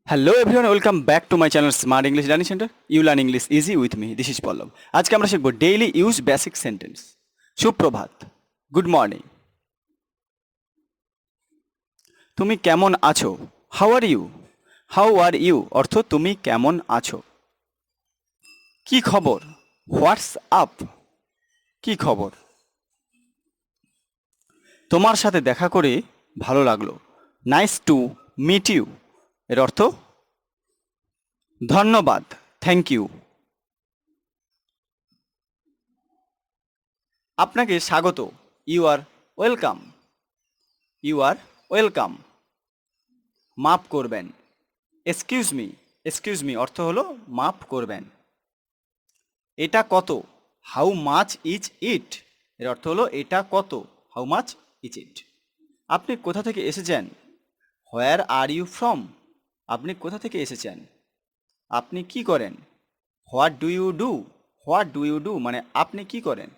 Hello everyone, welcome back to my channel smart English learning centre. You learn English easy with me, this is Pallab. আজকে আমরা শিখবো daily use basic sentence. সুপ্রভাত, good morning. তুমি কেমন আছো? How are you? How are you অর্থ তুমি কেমন আছো। কি খবর? What's up? কি খবর? তোমার সাথে দেখা করে ভালো লাগলো। নাইস টু মিট ইউ এর অর্থ ধন্যবাদ, থ্যাংক ইউ। আপনাকে স্বাগত, you are welcome. You are welcome. মাফ করবেন, এক্সকিউজ মি অর্থ হলো মাফ করবেন। এটা কত? হাউ মাচ ইজ ইট এর অর্থ হলো এটা কত, হাউ মাচ ইজ ইট। আপনি কোথা থেকে এসেছেন? Where are you from? আপনি কোথা থেকে এসেছেন? আপনি কি করেন? What do you do? What do you do মানে আপনি কি করেন?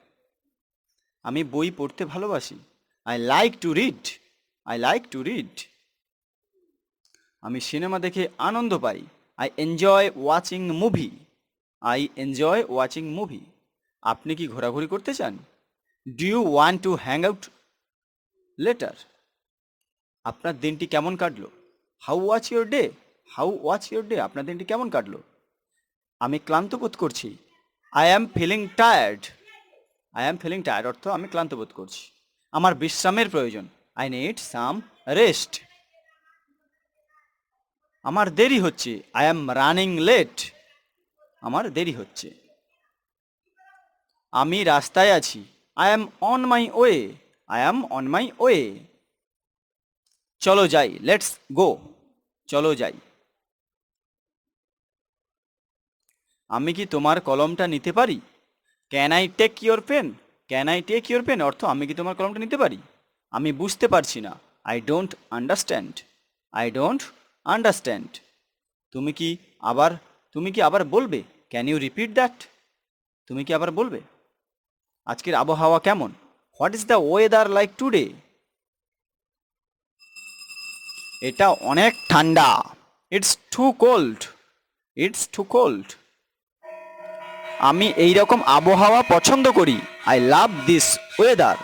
আমি বই পড়তে ভালোবাসি। I like to read. I like to read. আমি সিনেমা দেখে আনন্দ পাই। I enjoy watching movie. I enjoy watching movie. আপনি কি ঘোরাঘুরি করতে চান? Do you want to hang out later? আপনার দিনটি কেমন কাটলো? How watch your day? How watch your day আপনার দিনটি কেমন কাটলো? আমি ক্লান্ত বোধ করছি। I am feeling tired. I am feeling tired অর্থ আমি ক্লান্ত বোধ করছি। আমার বিশ্রামের প্রয়োজন। I need some rest. আমার দেরি হচ্ছে। I am running late. আমার দেরি হচ্ছে। আমি রাস্তায় আছি। I am on my way. I am on my way. চলো যাই, লেটস গো। চলো যাই। আমি কি তোমার কলমটা নিতে পারি? Can I take your pen? Can I take your pen অর্থ আমি কি তোমার কলমটা নিতে পারি? আমি বুঝতে পারছি না। I don't understand. I don't understand. তুমি কি আবার তুমি কি আবার বলবে? Can you repeat that? তুমি কি আবার বলবে? আজকের আবহাওয়া কেমন? What is the weather like today? এটা অনেক ঠান্ডা। It's too cold. It's too cold. আমি এই রকম আবহাওয়া পছন্দ করি। I love this weather.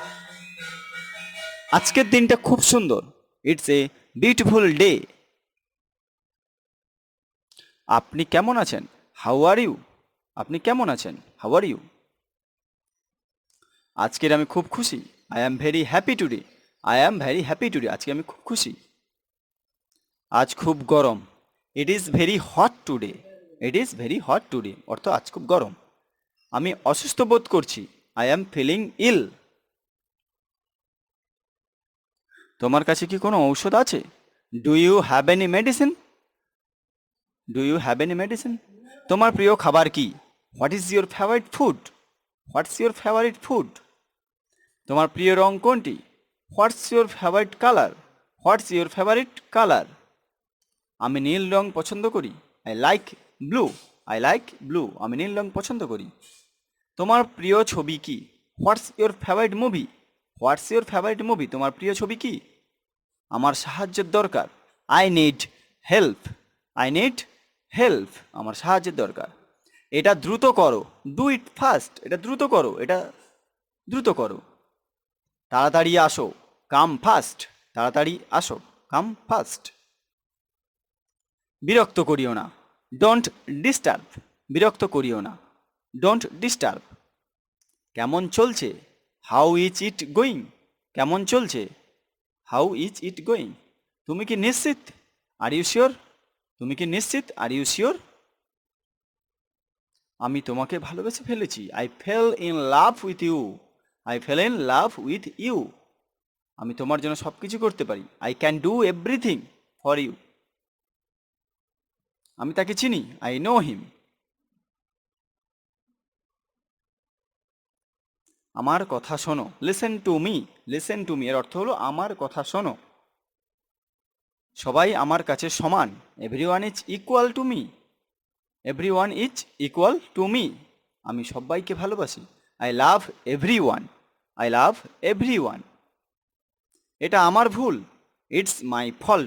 আজকের দিনটা খুব সুন্দর। It's a beautiful day. আপনি কেমন আছেন? How are you? আপনি কেমন আছেন? How are you? আজকের আমি খুব খুশি। I am very happy today. I am very happy today আজকে আমি খুব খুশি। আজ খুব গরম। It is very hot today. It is very hot today অর্থ আজ খুব গরম। আমি অসুস্থ বোধ করছি। I am feeling ill. তোমার কাছে কি কোনো ঔষধ আছে? Do you have any medicine? Do you have any medicine? তোমার প্রিয় খাবার কি? What is your favourite food? What's your favourite food? তোমার প্রিয় রং কোনটি? What's your favourite colour? What's your favourite colour? আমি নীল রং পছন্দ করি। I like blue. I like blue আমি নীল রং পছন্দ করি। তোমার প্রিয় ছবি কি? What's your favourite movie? What's your favourite movie তোমার প্রিয় ছবি কি? আমার সাহায্যের দরকার। I need help. I need help আমার সাহায্যের দরকার। এটা দ্রুত করো। ডু ইট ফাস্ট এটা দ্রুত করো। এটা দ্রুত করো। তাড়াতাড়ি আসো। কাম ফাস্ট তাড়াতাড়ি আসো। Come fast. বিরক্ত করিও না। Don't disturb. বিরক্ত করিও না। Don't disturb. কেমন চলছে? How is it going? কেমন চলছে? How is it going? তুমি কি নিশ্চিত? Are you sure? তুমি কি নিশ্চিত? Are you sure? আমি তোমাকে ভালোবেসে ফেলেছি। I fell in love with you. I fell in love with you. আমি তোমার জন্য সব কিছু করতে পারি। I can do everything for you. আমি তাকে চিনি। I know him. আমার কথা শোনো। Listen to me. Listen to me এর অর্থ হলো আমার কথা শোনো। সবাই আমার কাছে সমান। Everyone is equal to me. Everyone is equal to me আমি সবাইকে ভালোবাসি। I love everyone. I love everyone. এটা আমার ভুল। It's my fault.